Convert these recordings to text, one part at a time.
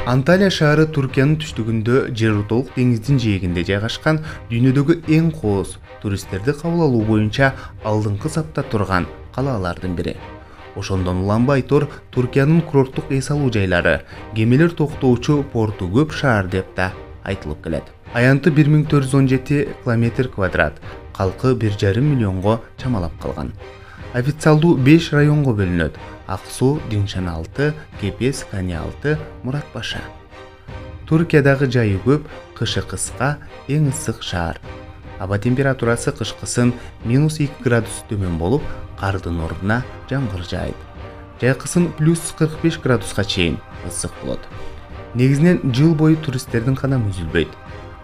Анталия шаары Түркиянын түштүгүндө Жерутолук деңиздин жээгинде жайгашкан дүйнөдөгү эң кооз туристтерди кабыл алуу боюнча алдыңкы сапта турган калаалардын бири. Ошондон уланбай тур Түркиянын курорттук эс алуу жайлары, кемелер токтоочу порту көп шаар деп да айтылып келет. Аянты 1417 километр квадрат, калкы 1,5 миллионго чамалап калган. Официалдуу 5 районго бөлүнөт: Аксу, Диншан 6, Кепес, Кани 6, Мурат Баша. Түркиядагы жайы көп, кышы кыска, эң ысык шаар. Аба температурасы кышкысын -2 градус төмөн болуп, кардын ордуна жамгыр жаайт. Жайкысын +45 градуска чейин ысык болот. Негизинен жыл бою туристтердин кадамы үзүлбөйт.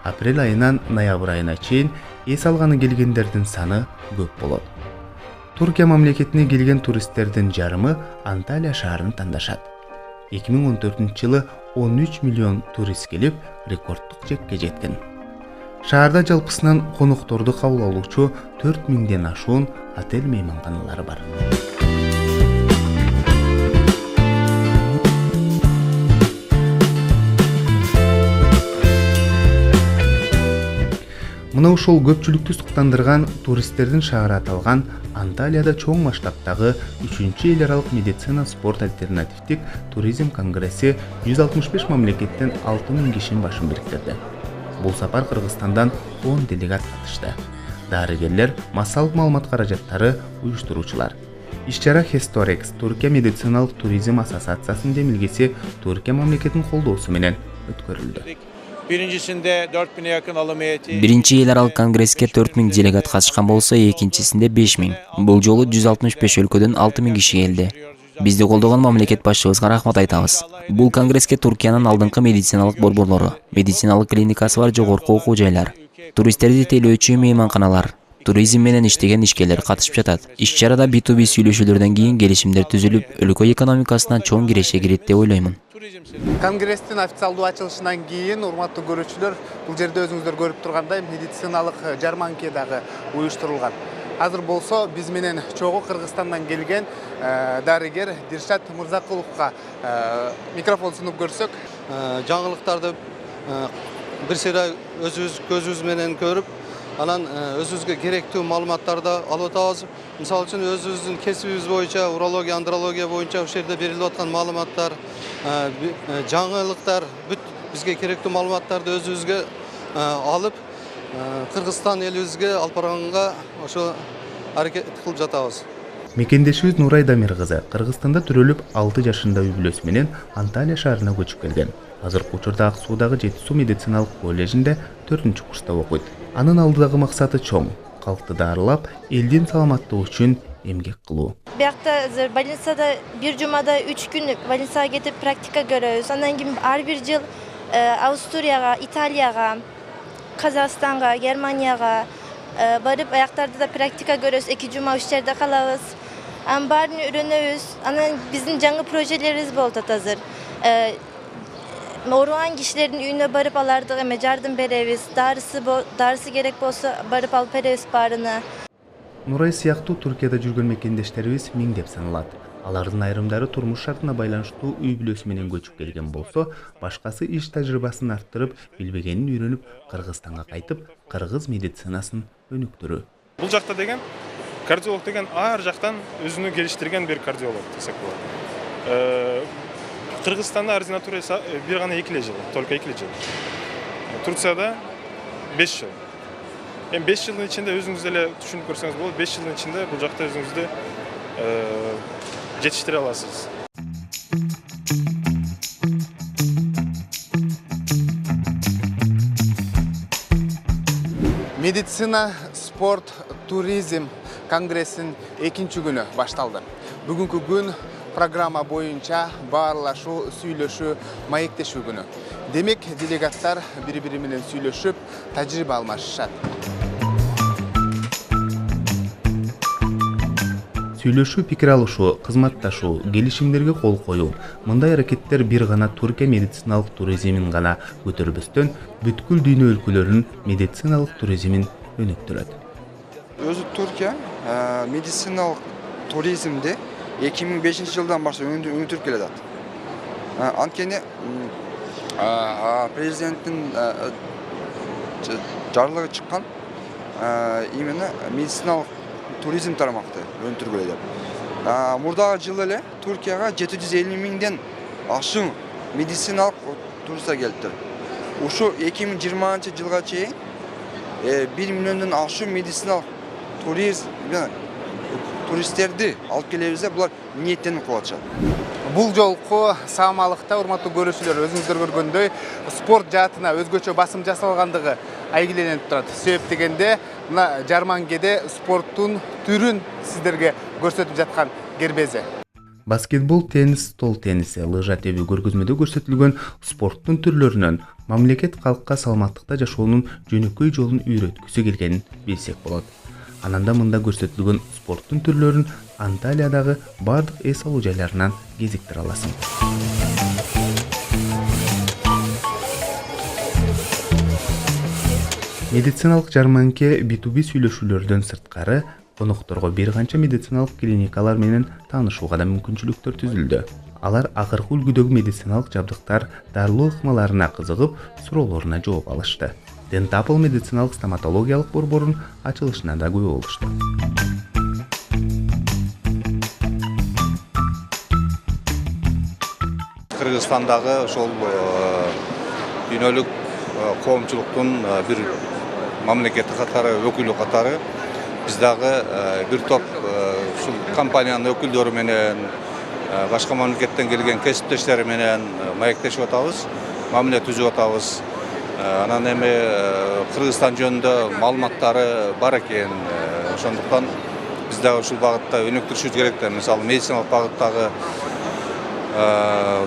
Апрель айынан ноябрь айына чейин эс алганы келгендердин саны көп болот. Түркия мамлекетине келген туристтердин жарымы Анталия шаарын тандашат. 2014-жылы 13 миллион турист келип, рекордтук жекке жеткен. Шаарда жалпысынан конокторду кабыл алуучу 4000ден ашуун отель мейманканалары бар. Мына ушул көпчүлүктү суктандырган туристтердин шаары аталган Анталияда чоң масштабтагы 3-эл аралык медицина спорт альтернативдик туризм конгресси 165 мамлекеттен 6000 кишинин башын бириктирди. Бул сапар Кыргызстандан 10 делегат катышты. Дарыгерлер, массалык маалымат каражаттары, уюштуруучулар. Иш-чара Хесторекс Түркия медициналык туризм ассоциациясынын демилгеси Түркия мамлекетинин колдоосу менен өткөрүлдү. Биринчи эл аралык конгресске 4000 делегат катышкан болсо, экинчисинде 5000. Бул жолу 165 өлкөдөн 6000 киши келди. Бизди колдогон мамлекет башчыбызга рахмат айтабыз. Бул конгресске Түркиянын алдыңкы медициналык борборлору, медициналык клиникасы бар жогорку окуу жайлар, туристтерди тейлөөчү мейманканалар, туризм менен иштеген ишкерлер катышып жатат. Иш-чарада B2B сүйлөшүүлөрдөн кийин келишимдер түзүлүп, өлкө экономикасына чоң киреше кирет деп ойлоймун. Конгресстин официалдуу ачылышынан кийин, урматтуу көрүүчүлөр, бул жерде өзүңүздөр көрүп тургандай медициналык жарманке дагы уюштурулган. Азыр болсо биз менен чогуу Кыргызстандан келген дарыгер Диршат Мырзакуловго микрофон сунуп көрсөк. Жаңылыктарды бир сыйра өзүбүз көзүбүз менен көрүп, анан өзүбүзгө керектүү маалыматтарды алып атабыз. Мисалы үчүн өзүбүздүн кесибибиз боюнча, урология, андрология боюнча ушул жерде берилип аткан маалыматтар, жаңылыктар, бүт бизге керектүү маалыматтарды өзүбүзгө алып, Кыргызстан элибизге алып барганга ошо аракет кылып жатабыз. Мекендешибиз Нурай Дамир кызы Кыргызстанда төрөлүп 6 жашында үй бүлөсү менен Анталия шаарына көчүп келген. Азыркы учурда Аксуудагы Жетисуу медициналык коллежинде 4-курста окуйт. Анын алдыдагы максаты чоң: калкты дарылап, элдин саламаттыгы үчүн эмгек кылуу. Биякта больницада бир жумада 3 күн больницага кетип практика көрөбүз. Андан кийин ар бир жыл Австрияга, Италияга, Казакстанга, Германияга барып, аяктарды да практика көрөбүз. 2 жума ушул жерде калабыз. Анын баарын үйрөнөбүз. Анан биздин жаңы прожелерибиз болуп атат азыр. Ооруган кишилердин үйүнө барып, алардыга эме жардам беребиз. Дарысы керек болсо барып алып беребиз баарына. Нурай сыяктуу Түркияда жүргөн мекендештерибиз миңдеп саналат. Алардын айрымдары турмуш шартына байланыштуу үй бүлөсү менен көчүп келген болсо, башкасы иш тажрыйбасын арттырып, билбегенин үйрөнүп, Кыргызстанга кайтып, кыргыз медицинасын өнүктүрүү. Бул жакта деген кардиолог деген ар жактан өзүнү келиштирген бир кардиолог десек болот. Кыргызстанда ординатура бир гана 2 жыл, только 2 жыл. Турцияда 5 жыл. 5 жылдын ичинде өзүңүз эле түшүнүп көрсөңүз болот, 5 жылдын ичинде бул жакта өзүңүздү жетиштире аласыз. Медицина, спорт, туризм конгрессин 2-нчи күнү башталды. Бүгүнкү күн программа боюнча баарлашуу, сүйлөшүү, маектешүү күнү. Демек, делегаттар бири-бири менен сүйлөшүп, тажрыйба алмашышат. Сүйлөшүү, пикир алышуу, кызматташуу, келишимдерге кол коюу. Мындай аракеттер бир гана Түркия медициналык туризмин гана көтөрбөстөн, бүткүл дүйнө өлкөлөрүнүн медициналык туризмин өнүктүрөт. Өзү Түркия медициналык туризмди 2005 жылдан баштап өнүктүрүп келе жатат. Анткени Президенттің жарлығы шыққан именно медициналық туризм тармақты өндіргілі деп. Мұрдағы жылы эле Түркияға 750 миңден ашың медициналық туристер келді. Ушу 2020 жылға чейин 1 миллиондон ашуу медициналық туристтерди алып келебиз деп булар ниеттенип кылышат. Бул жолку саамалыкта урматтуу көрүүчүлөр, өзүңүздөр көргөндөй спорт жаатына өзгөчө басым жасалгандыгы айгиленип турат. Себеп дегенде мына жарманкеде спорттун түрүн сиздерге көрсөтүп жаткан кербези. Баскетбол, теннис, стол тенниси, лыжа тебүү көргөзмөдө көрсөтүлгөн спорттун түрлөрүнөн мамлекет калкка саламаттыкта жашоонун жөнөкөй жолун үйрөткүсү келгенин билсек болот. Ананда мында көрсөтүлгөн спорттун түрлөрүн Анталиядагы бардык эс алуу жайларынан кезиктире аласың. Медициналык жарманке B2B сүйлөшүүлөрдөн сырткары конокторго бир канча медициналык клиникалар менен таанышууга да мүмкүнчүлүктөр түзүлдү. Алар акыркы үлгүдөгү медициналык жабдыктар, дарылоо ыкмаларына кызыгып, суроолоруна жооп алышты. Дентапл медициналык стоматологиялык борборунун ачылышына да күбө болушту. Кыргызстандагы ошол дүйнөлүк коомчулуктун бир мамлекети катары, өкүлү катары биз дагы бир топ ушул компаниянын өкүлдөрү менен башка мамлекеттен келген кесиптештери менен маектешип атабыз, мамиле түзүп атабыз. Анан эми Кыргызстан жөнүндө маалыматтары бар экен. Ошондуктан биз дагы ушул багытта өнүктүрүшүбүз керек да. Мисалы медициналык багыттагы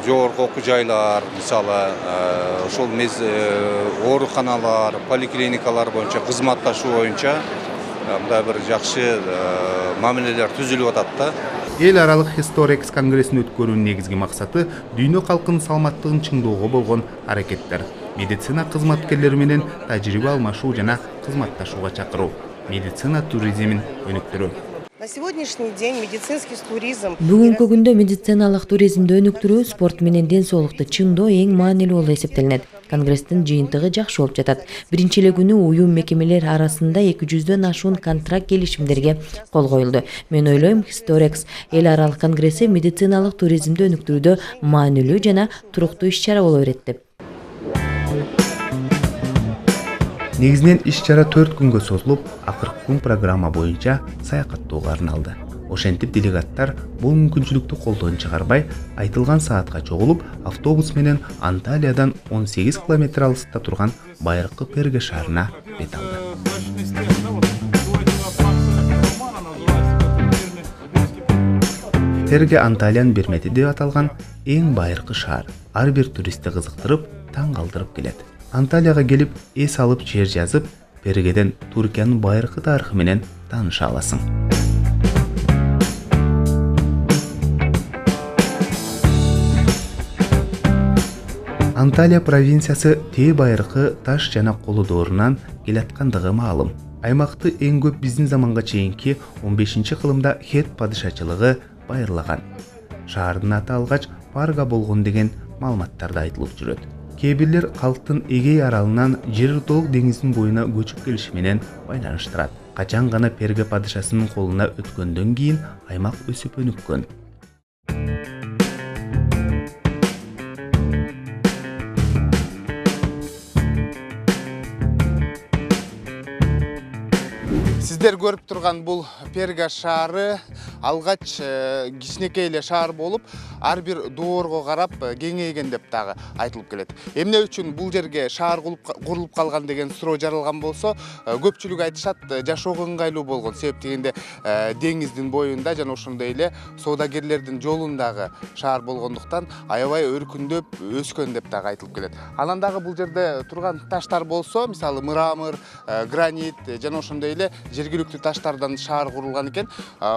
жогорку окуу жайлар, мисалы ошол ооруканалар, поликлиникалар боюнча кызматташуу боюнча мындай бир жакшы мамилелер түзүлүп атат да. Эл аралык Historex конгрессин өткөрүүнүн негизги максаты дүйнө калкынын саламаттыгын чыңдоого болгон аракеттер. Медицина кызматкерлери менен тажрыйба алмашуу жана кызматташууга чакыруу. Медицина туризмин өнүктүрүү. На сегодняшний день медицинский туризм. Бүгүнкү күндө медициналык туризмди өнүктүрүү спорт менен ден соолукту чыңдоо эң маанилүү болуп эсептелинет. Конгресстин жыйынтыгы жакшы болуп жатат. Биринчи эле күнү уюм мекемелер арасында 200дөн ашуун контракт келишимдерге кол коюлду. Мен ойлойм, Historex эл аралык конгресси медициналык туризмди өнүктүрүүдө маанилүү жана туруктуу иш-чара боло берет деп. Негизинен иш-чара 4 күнгө созулуп, акыркы күн программа боюнча саякаттоого арналды. Ошентип делегаттар бул мүмкүнчүлүктү колдон чыгарбай, айтылган саатка чогулуп, автобус менен Анталиядан 18 километр алыста турган байыркы Перге шаарына бет алды. Перге Анталиянын бермети деп аталган эң байыркы шаар. Ар бир туристти кызыктырып, таң калтырып келет. Анталияга келип, эс алып жер жазып, Пергеден Түркиянын байыркы тарыхы менен тааныша аласың. Анталия провинциясы тээ байыркы таш жана колу доорунан келаткандыгы маалым. Аймакты эң көп биздин заманга чейинки 15-кылымда Хет падышачылыгы байырлаган. Шаардын аты алгач Парга болгон деген маалыматтарда айтылып жүрөт. Кээ бирлер калктын Эгей аралынан Жерутолук деңиздин боюна көчүп келиши менен байланыштырат. Качан гана Перге падышасынын колуна өткөндөн кийин аймак өсүп өнүккөн. Сиздер көрүп турган бул Перга шаары алгач кичинекей эле шаар болуп, ар бир доорго карап кеңейген деп дагы айтылып келет. Эмне үчүн бул жерге шаар курулуп калган деген суроо жаралган болсо, көпчүлүк айтышат жашоого ыңгайлуу болгон. Себеп дегенде деңиздин боюнда жана ошондой эле соодагерлердин жолундагы шаар болгондуктан аябай өркүндөп өскөн деп дагы айтылып келет. Анан дагы бул жерде турган таштар болсо, мисалы мрамор, гранит жана ошондой эле жергиликтүү таштардан шаар курулган экен.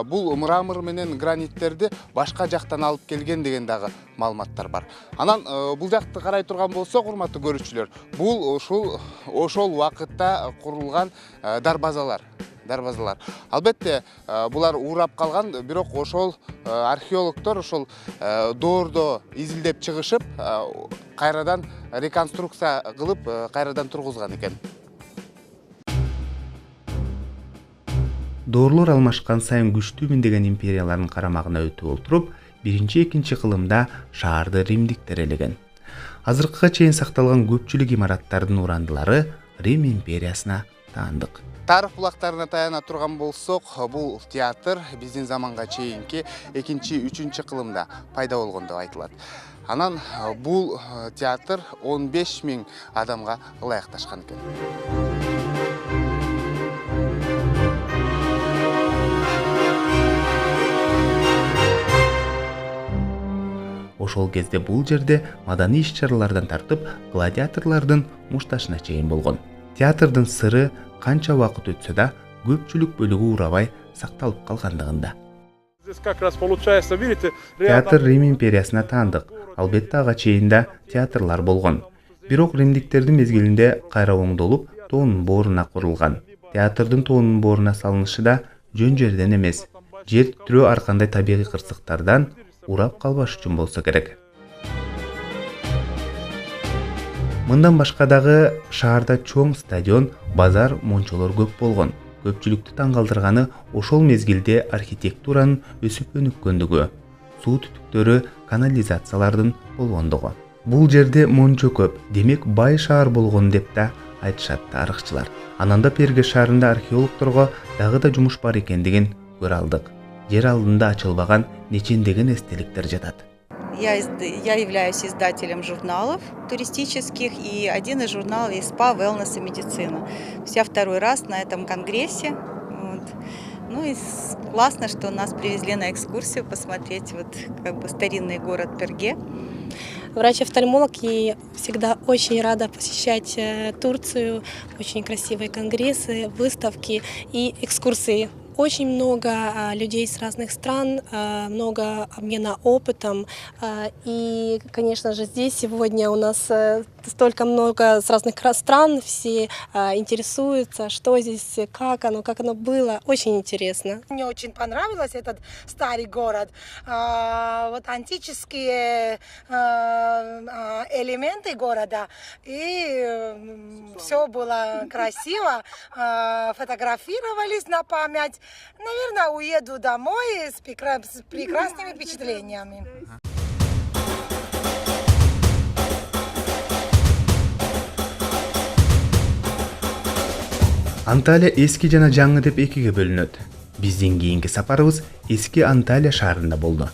Бул мрамор менен граниттерди башка жактан алып келген деген дагы маалыматтар бар. Анан бул жакты карай турган болсок, урматтуу көрүүчүлөр, бул ошол убакытта курулган дарбазалар. дарбазалар. Албетте, булар урап калган, бирок ошол археологдор ошол доордо изилдеп чыгышып, кайрадан реконструкция кылып, кайрадан тургузган экен. Доорлор алмашкан сайын күчтүүмүн деген империялардын карамагына өтүп олтуруп, 1-2 кылымда шаарды римдиктер элеген. Азыркыга чейин сакталган көпчүлүк имараттардын урандылары Рим империясына таандык. Тарых булактарына таяна турган болсок, бул театр биздин заманга чейинки 2-3 кылымда пайда болгон деп айтылат. Анан бул театр 15 000 адамга ылайыкташкан экен. Ошол кезде бул жерде маданий иш-чаралардан тартып, гладиаторлордун мушташына чейин болгон. Театрдын сыры канча убакыт өтсө да, көпчүлүк бөлүгү урабай сакталып калгандыгында. Театр Рим империясына таандык. Албетте ага чейин да театрлар болгон. Бирок римдиктердин мезгилинде кайра оңдолуп, тоонун бооруна курулган. Театрдын тоонун бооруна салынышы да жөн жерден эмес. Жер тирөө ар кандай табигый кырсыктардан урап калбаш үчүн болсо керек. Мындан башка дагы шаарда чоң стадион, базар, мончолор көп болгон. Көпчүлүктү таң калтырганы ошол мезгилде архитектуранын өсүп өнүккөндүгү, суу түтүктөрү, канализациялардын болгондугу. Бул жерде мончо көп, демек бай шаар болгон деп да айтышат тарыхчылар. Ананда Перге шаарында археологдорго дагы да жумуш бар экендигин көрө алдык. Жер алдында ачылбаган нечендеген эстеликтер жатат. Я являюсь издателем журналов туристических, и один из журналов есть «Спа, Wellness и медицина». Я второй раз на этом конгрессе. Вот. Ну и классно, что нас привезли на экскурсию посмотреть старинный город Перге. Врач-офтальмолог, и всегда очень рада посещать Турцию. Очень красивые конгрессы, выставки и экскурсии. Очень много людей с разных стран, много обмена опытом. И, конечно же, здесь сегодня у нас столько много с разных стран, все интересуются, что здесь, как оно было. Очень интересно. Мне очень понравился этот старый город. Вот антические элементы города. И все было красиво. Фотографировались на память. Наверное, уеду домой с прекрасными впечатлениями. Анталия эски жана жаңы деп экиге бөлүнөт. Биздин кийинки сапарыбыз эски Анталия шаарында болду.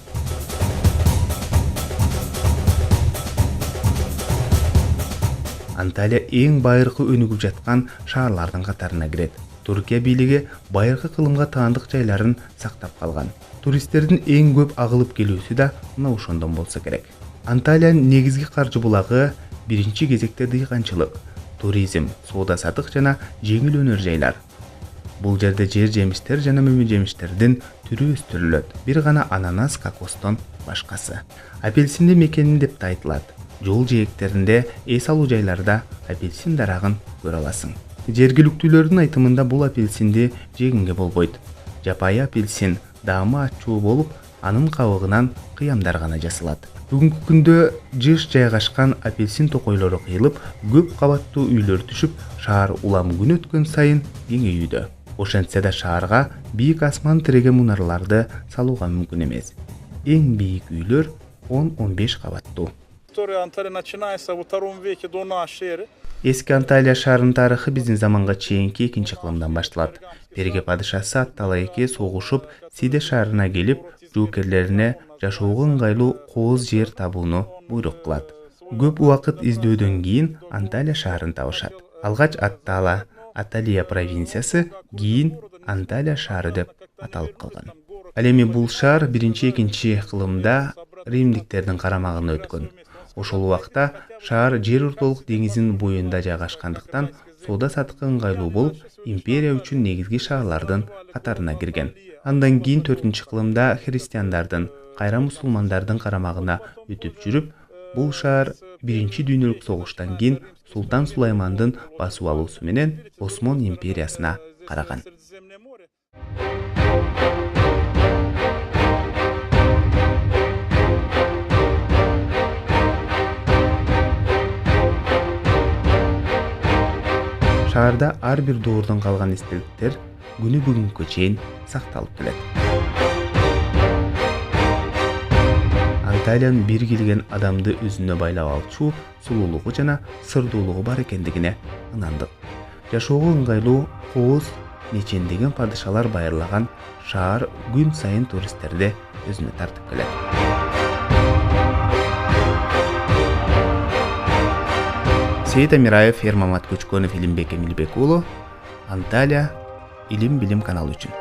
Анталия эң байыркы өнүгүп жаткан шаарлардын катарына кирет. Туркия бийлиги байыркы кылымга таандык жайларын сактап калган. Туристтердин эң көп агылып келүүсү да мына ошондон болсо керек. Анталиянын негизги каржы булагы биринчи кезекте дыйканчылык, туризм, соода-сатык жана жеңил өнөр жайлар. Бул жерде жер жемиштер жана мөмө жемиштердин түрү өстүрүлөт. Бир гана ананас, кокостон башкасы. Апельсинди мекени деп та айтылат. Жол жээктеринде, эс алуу жайларда апельсин дарагын көрө аласың. Жергиликтүүлөрдүн айтымында бул апельсинди жегенге болбойт. Жапайы апельсин даамы ачуу болуп, анын кабыгынан кыямдар гана жасалат. Бүгүнкү күндө жыш жайгашкан апельсин токойлору кыйылып, көп кабаттуу үйлөр түшүп, шаар улам күн өткөн сайын кеңейүүдө. Ошентсе да шаарга бийик асман тиреген мунараларды салууга мүмкүн эмес. Эң бийик үйлөр 10-15 кабаттуу. Эски Анталия шаарынын тарыхы биздин заманга чейинки 2-кылымдан башталат. Перге падышасы Аттала эки согушуп, Сиде шаарына келип, жоокерлерине жашоого ыңгайлуу кооз жер табууну буйрук кылат. Көп убакыт издөөдөн кийин Анталия шаарын табышат. Алгач Аттала, Аталия провинциясы, кийин Анталия шаары деп аталып калган. Ал эми бул шаар 1-2 кылымда римдиктердин карамагына өткөн. Ошол убакта шаар жер ортолук деңиздин буюнда жайгашкандыктан соода-сатыкка ыңгайлуу болуп, империя үчүн негизги шаарлардын катарына кирген. Андан кийин 4-кылымда христиандардын, кайра мусулмандардын карамагына өтүп жүрүп, бул шаар 1-дүйнөлүк согуштан кийин Султан Сулаймандын басып алуусу менен Осмон империясына караган. Шаарда ар бир доордон калган эстеликтер күнү бүгүнкү чейин сакталып келет. Анталиянын бир келген адамды өзүнө байлап алчу сулуулугу жана сырдуулугу бар экендигине ынандык. Жашоого ыңгайлуу, кооз, нечендеген падышалар байырлаган шаар күн сайын туристтерди өзүнө тартып келет. Сейит Амираев, Ермамат Көчкөнов, Илимбек Эмилбек уулу, Анталия, Илим Билим каналы үчүн.